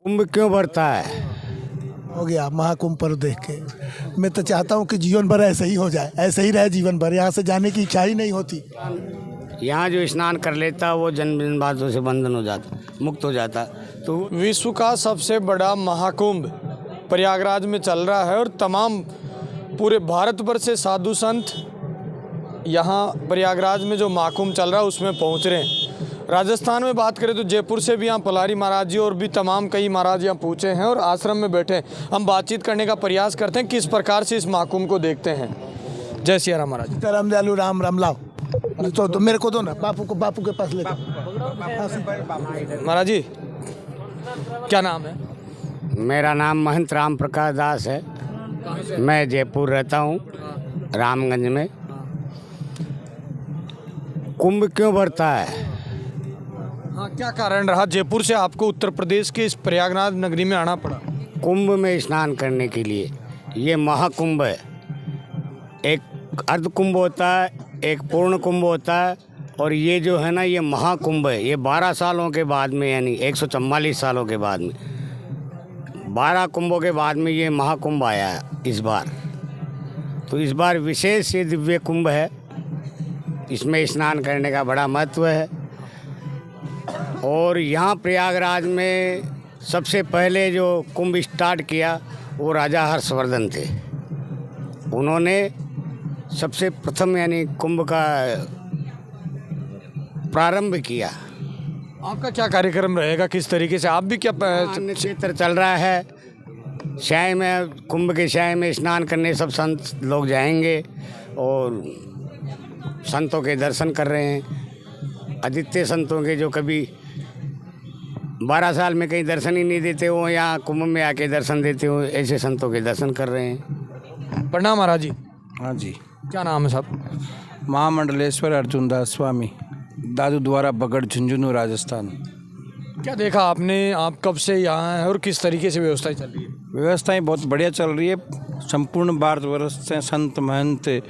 कुंभ क्यों बढ़ता है? हो गया महाकुंभ पर देख के। मैं तो चाहता हूँ कि जीवन भर ऐसे ही हो जाए, ऐसे ही रहे जीवन भर, यहाँ से जाने की इच्छा ही नहीं होती। यहाँ जो स्नान कर लेता वो जन्म बातों से बंधन हो जाता, मुक्त हो जाता। तो विश्व का सबसे बड़ा महाकुंभ प्रयागराज में चल रहा है और तमाम पूरे भारत भर से साधु संत यहाँ प्रयागराज में जो महाकुंभ चल रहा है उसमें पहुँच रहे हैं। राजस्थान में बात करें तो जयपुर से भी यहाँ पलारी महाराज जी और भी तमाम कई महाराज यहाँ पहुँचे हैं और आश्रम में बैठे हैं। हम बातचीत करने का प्रयास करते हैं किस प्रकार से इस महाकुंभ को देखते हैं। जय सिया राम महाराज। राम दयालु राम राम लाओ तो मेरे को दो ना, बापू के पास ले जाओ। महाराज जी क्या नाम है? मेरा नाम महंत राम प्रकाश दास है। मैं जयपुर रहता हूँ, रामगंज में। कुंभ क्यों बढ़ता है? हाँ, क्या कारण रहा जयपुर से आपको उत्तर प्रदेश के इस प्रयागराज नगरी में आना पड़ा? कुंभ में स्नान करने के लिए। ये महाकुंभ है। एक अर्ध कुंभ होता है, एक पूर्ण कुंभ होता है, और ये जो है ना ये महाकुंभ है। ये 12 सालों के बाद में, यानी 144 सालों के बाद में, 12 कुंभों के बाद में ये महाकुंभ आया है इस बार। तो इस बार विशेष ये दिव्य कुंभ है, इसमें स्नान करने का बड़ा महत्व है। और यहाँ प्रयागराज में सबसे पहले जो कुंभ स्टार्ट किया वो राजा हर्षवर्धन थे। उन्होंने सबसे प्रथम यानी कुंभ का प्रारंभ किया। आपका क्या कार्यक्रम रहेगा, किस तरीके से आप भी क्या अन्य क्षेत्र चल रहा है। शाय में, कुंभ के शाय में स्नान करने सब संत लोग जाएंगे और संतों के दर्शन कर रहे हैं। आदित्य संतों के जो कभी 12 साल में कहीं दर्शन ही नहीं देते हो, यहाँ कुंभ में आके दर्शन देते हो, ऐसे संतों के दर्शन कर रहे हैं। प्रणाम महाराज जी। हाँ जी, क्या नाम है साहब? महामंडलेश्वर अर्जुन दास स्वामी, दादू द्वारा बगड़, झुंझुनू, राजस्थान। क्या देखा आपने, आप कब से यहाँ हैं और किस तरीके से व्यवस्थाएं चल रही है? व्यवस्थाएं बहुत बढ़िया चल रही है। संपूर्ण भारतवर्ष से संत महंत,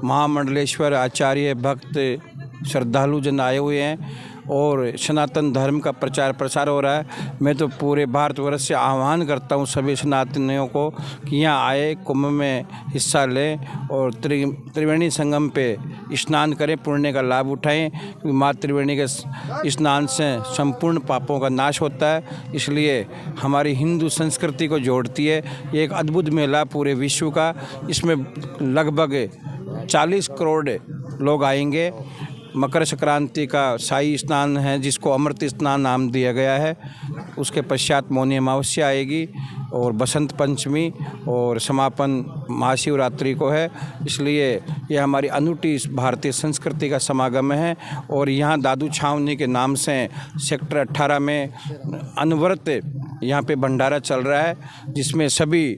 महामंडलेश्वर आचार्य, भक्त, श्रद्धालु जन आए हुए हैं और सनातन धर्म का प्रचार प्रसार हो रहा है। मैं तो पूरे भारतवर्ष से आह्वान करता हूँ सभी सनातनियों को कि यहाँ आए, कुंभ में हिस्सा लें और त्रिवेणी संगम पे स्नान करें, पुण्य का लाभ उठाएं। क्योंकि माँ त्रिवेणी के स्नान से संपूर्ण पापों का नाश होता है, इसलिए हमारी हिंदू संस्कृति को जोड़ती है। ये एक अद्भुत मेला पूरे विश्व का, इसमें लगभग 40 करोड़ लोग आएंगे। मकर संक्रांति का शाही स्नान है जिसको अमृत स्नान नाम दिया गया है, उसके पश्चात मौनी अमावस्या आएगी और बसंत पंचमी और समापन महाशिवरात्रि को है। इसलिए यह हमारी अनूठी भारतीय संस्कृति का समागम है। और यहाँ दादू छावनी के नाम से सेक्टर 18 में अनवरत यहाँ पे भंडारा चल रहा है, जिसमें सभी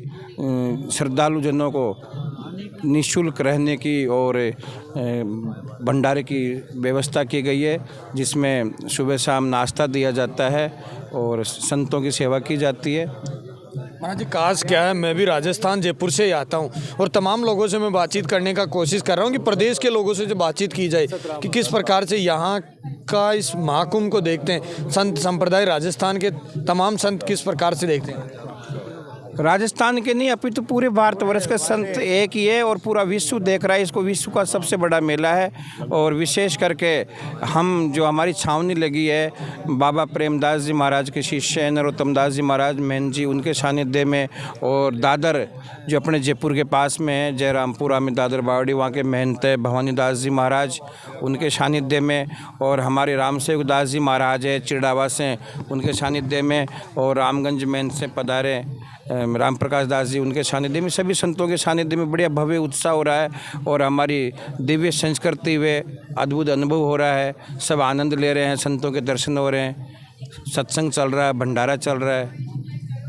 श्रद्धालु जनों को निःशुल्क रहने की और भंडारे की व्यवस्था की गई है, जिसमें सुबह शाम नाश्ता दिया जाता है और संतों की सेवा की जाती है। महाराज जी, खास क्या है, मैं भी राजस्थान जयपुर से ही आता हूँ और तमाम लोगों से मैं बातचीत करने का कोशिश कर रहा हूँ कि प्रदेश के लोगों से जो बातचीत की जाए कि किस प्रकार से यहाँ का इस महाकुंभ को देखते हैं। संत संप्रदाय राजस्थान के तमाम संत किस प्रकार से देखते हैं? राजस्थान के नहीं, अभी तो पूरे भारतवर्ष का संत एक ही है और पूरा विश्व देख रहा है इसको। विश्व का सबसे बड़ा मेला है और विशेष करके हम जो हमारी छावनी लगी है, बाबा प्रेमदास जी महाराज के शिष्य नरोत्तम दास जी महाराज मैन जी, उनके सानिध्य में, और दादर जो अपने जयपुर के पास में है, जयरामपुरा में दादर बावड़ी, वहाँ के महंत है भवानी दास जी महाराज, उनके सानिध्य में, और हमारे रामसेवक दास जी महाराज है चिड़ावा से, उनके सानिध्य में, और रामगंज में से पधारे राम प्रकाश दास जी, उनके सानिध्य में, सभी संतों के सानिध्य में बढ़िया भव्य उत्साह हो रहा है और हमारी दिव्य संस्कृति वे अद्भुत अनुभव हो रहा है। सब आनंद ले रहे हैं, संतों के दर्शन हो रहे हैं, सत्संग चल रहा है, भंडारा चल रहा है।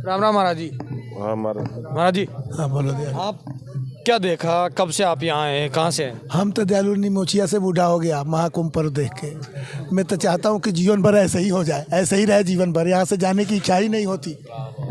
राम राम महाराज जी। हाँ महाराज जी, हाँ बोलो दिया। आप क्या देखा, कब से आप यहाँ आए हैं, कहाँ से हैं? हम तो दयालु निमोचिया से बूढ़ा हो गया महाकुंभ पर देख के। मैं तो चाहता हूँ कि जीवन भर ऐसे ही हो जाए, ऐसे ही रहे जीवन भर, यहाँ से जाने की इच्छा ही नहीं होती।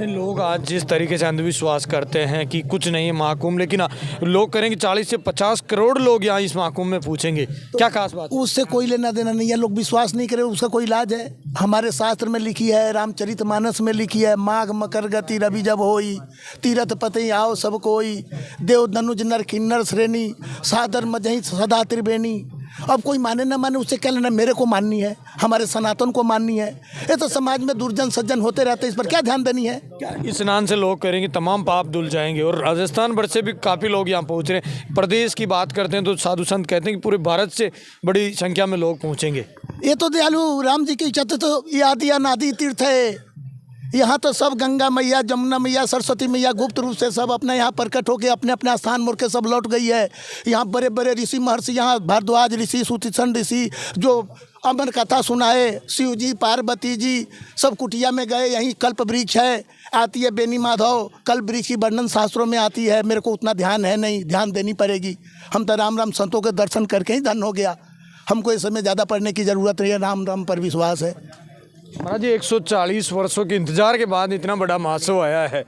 लोग आज जिस तरीके से अंधविश्वास करते हैं कि कुछ नहीं है महाकुंभ, लेकिन लोग करेंगे 40 से 50 करोड़ लोग यहाँ इस महाकुंभ में पूछेंगे, क्या खास बात? उससे कोई लेना देना नहीं है, लोग विश्वास नहीं करें, उसका कोई इलाज है? हमारे शास्त्र में लिखी है, रामचरितमानस में लिखी है, माघ मकर गति रवि जब होई, तीरथ पति आओ सब कोई, देव धनुज नर किन्नर श्रेणी, सादर मजही सदा त्रिवेणी। अब कोई माने ना माने, उससे क्या लेना, मेरे को माननी है, हमारे सनातन को माननी है। ये तो समाज में दुर्जन सज्जन होते रहते, इस पर क्या ध्यान देनी है? क्या स्नान से लोग करेंगे तमाम पाप धुल जाएंगे, और राजस्थान भर से भी काफ़ी लोग यहाँ पहुँच रहे हैं। प्रदेश की बात करते हैं तो साधु संत कहते हैं कि पूरे भारत से बड़ी संख्या में लोग पहुँचेंगे। ये तो दयालु राम जी की इच्छा, तो ये आदि अनादि तीर्थ है। यहाँ तो सब गंगा मैया, जमुना मैया, सरस्वती मैया गुप्त रूप से सब अपने यहाँ प्रकट होकर अपने अपने स्थान मोड़ के सब लौट गई है। यहाँ बड़े बड़े ऋषि महर्षि, यहाँ भारद्वाज ऋषि, सुतिसन ऋषि जो अमर कथा सुनाए, शिव जी पार्वती जी सब कुटिया में गए। यहीं कल्प वृक्ष है, आती है बेनी माधव, कल्प वृक्ष की वर्णन शास्त्रों में आती है। मेरे को उतना ध्यान है नहीं, ध्यान देनी पड़ेगी। हम तो राम राम संतों के दर्शन करके ही धन्य हो गया, हमको इस समय ज़्यादा पढ़ने की ज़रूरत नहीं है, राम राम पर विश्वास है। महाराज जी 140 वर्षों के इंतजार के बाद इतना बड़ा महोत्सव आया है,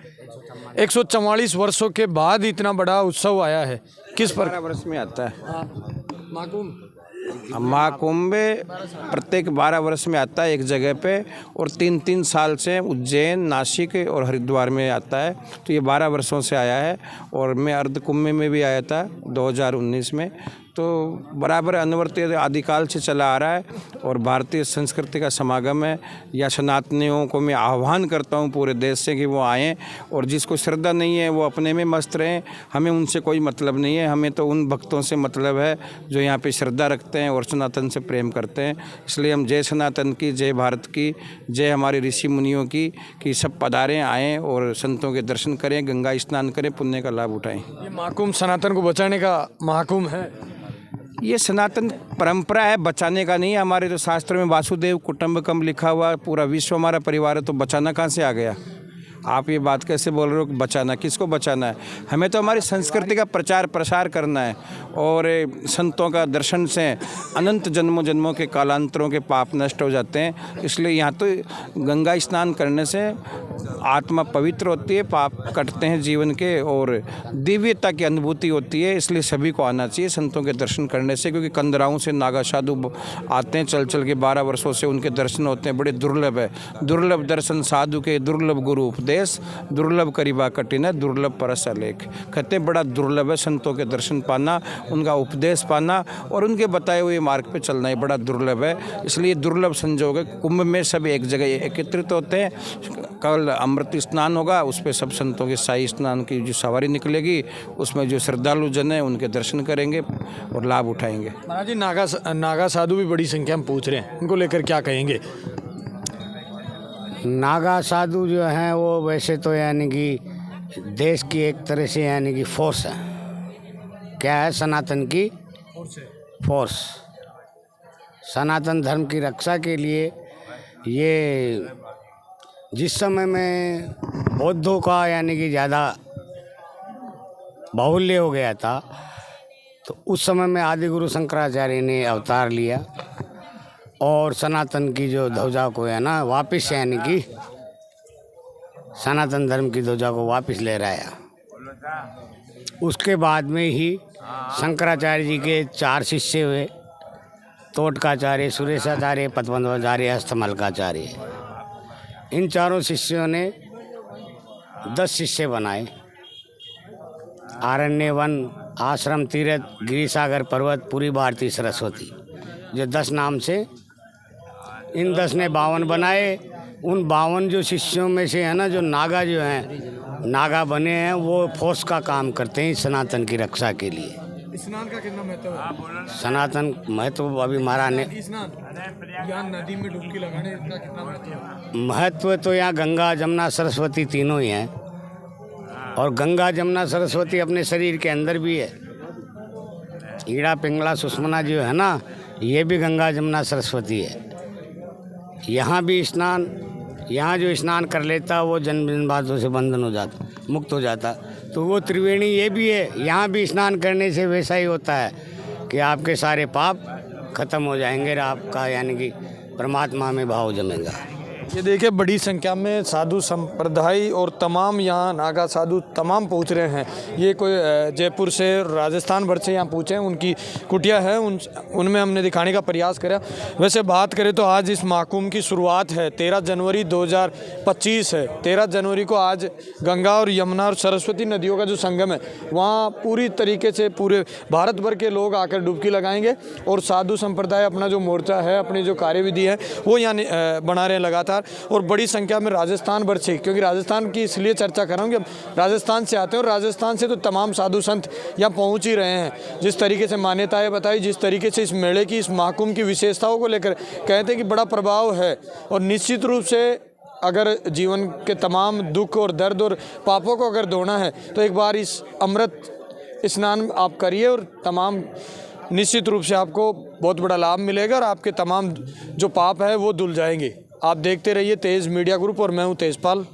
144 वर्षों के बाद इतना बड़ा उत्सव आया है, किस पर? 12 वर्ष में आता है महाकुंभ। महाकुंभ प्रत्येक 12 वर्ष में आता है एक जगह पे, और 3-3 साल से उज्जैन, नासिक और हरिद्वार में आता है। तो ये 12 वर्षों से आया है। और मैं अर्धकुंभ में भी आया था 2019 में। तो बराबर अनवर्त आदिकाल से चला आ रहा है, और भारतीय संस्कृति का समागम है। या सनातनियों को मैं आह्वान करता हूँ पूरे देश से कि वो आएँ, और जिसको श्रद्धा नहीं है वो अपने में मस्त रहें। हमें उनसे कोई मतलब नहीं है, हमें तो उन भक्तों से मतलब है जो यहाँ पे श्रद्धा रखते हैं और सनातन से प्रेम करते हैं। इसलिए हम जय सनातन की, जय भारत की, जय हमारे ऋषि मुनियों की, कि सब पधारें, आएँ और संतों के दर्शन करें, गंगा स्नान करें, पुण्य का लाभ उठाएँ। ये महाकुंभ सनातन को बचाने का महाकुंभ है। ये सनातन परंपरा है, बचाने का नहीं है। हमारे तो शास्त्र में वासुदेव कुटुंबकम लिखा हुआ, पूरा विश्व हमारा परिवार है, तो बचाना कहाँ से आ गया? आप ये बात कैसे बोल रहे हो कि बचाना? किसको बचाना है? हमें तो हमारी संस्कृति का प्रचार प्रसार करना है, और संतों का दर्शन से अनंत जन्मों जन्मों के कालांतरों के पाप नष्ट हो जाते हैं। इसलिए यहाँ तो गंगा स्नान करने से आत्मा पवित्र होती है, पाप कटते हैं जीवन के, और दिव्यता की अनुभूति होती है। इसलिए सभी को आना चाहिए संतों के दर्शन करने से, क्योंकि कंदराओं से नागा साधु आते हैं चल चल के, 12 वर्षों से उनके दर्शन होते हैं, बड़े दुर्लभ है। दुर्लभ दर्शन साधु के, दुर्लभ गुरु उपदेश, दुर्लभ करीबा कठिन है, दुर्लभ परस अलेख। कहते हैं बड़ा दुर्लभ है संतों के दर्शन पाना, उनका उपदेश पाना, और उनके बताए हुए मार्ग पे चलना ही बड़ा दुर्लभ है। इसलिए दुर्लभ संजोग है। कुंभ में सब एक जगह एकत्रित होते हैं। कल अमृत स्नान होगा, उस पर सब संतों के शाही स्नान की जो सवारी निकलेगी, उसमें जो श्रद्धालु जन है उनके दर्शन करेंगे और लाभ उठाएंगे। महाराज जी नागा साधु भी बड़ी संख्या में पूछ रहे हैं, उनको लेकर क्या कहेंगे? नागा साधु जो हैं वो वैसे तो यानी कि देश की एक तरह से यानी कि फोर्स है। क्या है? सनातन की फोर्स। सनातन धर्म की रक्षा के लिए ये जिस समय में बौद्धों का यानी कि ज़्यादा बाहुल्य हो गया था, तो उस समय में आदि गुरु शंकराचार्य ने अवतार लिया और सनातन की जो ध्वजा को है ना वापस यानी कि सनातन धर्म की ध्वजा को वापस ले आया। उसके बाद में ही शंकराचार्य जी के 4 शिष्य हुए, तोटकाचार्य, सुरेशाचार्य, पद्मनाभाचार्य, हस्तमलकाचार्य। इन चारों शिष्यों ने 10 शिष्य बनाए। आरण्य, वन, आश्रम, तीर्थ, गिरिसागर पर्वत, पूरी भारतीय सरस्वती, जो 10 नाम से इन 10 ने 52 बनाए। उन 52 जो शिष्यों में से है ना, जो नागा जो हैं, नागा बने हैं, वो फोर्स का काम करते हैं सनातन की रक्षा के लिए। स्नान का कितना महत्व है? सनातन महत्व अभी महाराज ने स्नान यहाँ नदी में डुबकी लगाने का कितना महत्व है? महत्व तो यहाँ गंगा, जमुना, सरस्वती तीनों ही हैं, और गंगा, जमुना, सरस्वती अपने शरीर के अंदर भी है। ईड़ा, पिंगला, सुषमना जो है ना, ये भी गंगा, जमुना, सरस्वती है। यहाँ भी स्नान, यहाँ जो स्नान कर लेता वो जन्म बातों से बंधन हो जाता, मुक्त हो जाता। तो वो त्रिवेणी ये भी है, यहाँ भी स्नान करने से वैसा ही होता है कि आपके सारे पाप खत्म हो जाएंगे और आपका यानी कि परमात्मा में भाव जमेगा। ये देखिए बड़ी संख्या में साधु संप्रदाय और तमाम यहाँ नागा साधु तमाम पहुँच रहे हैं। ये कोई जयपुर से, राजस्थान भर से यहाँ पहुँचे हैं, उनकी कुटिया है, उनमें हमने दिखाने का प्रयास करा। वैसे बात करें तो आज इस महाकुंभ की शुरुआत है, 13 जनवरी 2025 है। 13 जनवरी को आज गंगा और यमुना और सरस्वती नदियों का जो संगम है वहाँ पूरी तरीके से पूरे भारत भर के लोग आकर डुबकी लगाएंगे और साधु संप्रदाय अपना जो मोर्चा है, अपनी जो कार्यविधि है वो यहाँ बना रहे हैं लगातार। और बड़ी संख्या में राजस्थान भर से, क्योंकि राजस्थान की इसलिए चर्चा कर रहा हूँ कि राजस्थान से आते हैं और राजस्थान से तो तमाम साधु संत यहाँ पहुँच ही रहे हैं। जिस तरीके से मान्यताएं बताई, जिस तरीके से इस मेले की, इस महाकुंभ की विशेषताओं को लेकर कहते हैं कि बड़ा प्रभाव है। और निश्चित रूप से अगर जीवन के तमाम दुख और दर्द और पापों को अगर धोना है तो एक बार इस अमृत स्नान आप करिए और तमाम निश्चित रूप से आपको बहुत बड़ा लाभ मिलेगा और आपके तमाम जो पाप है वो धुल जाएंगे। आप देखते रहिए तेज मीडिया ग्रुप और मैं हूँ तेजपाल।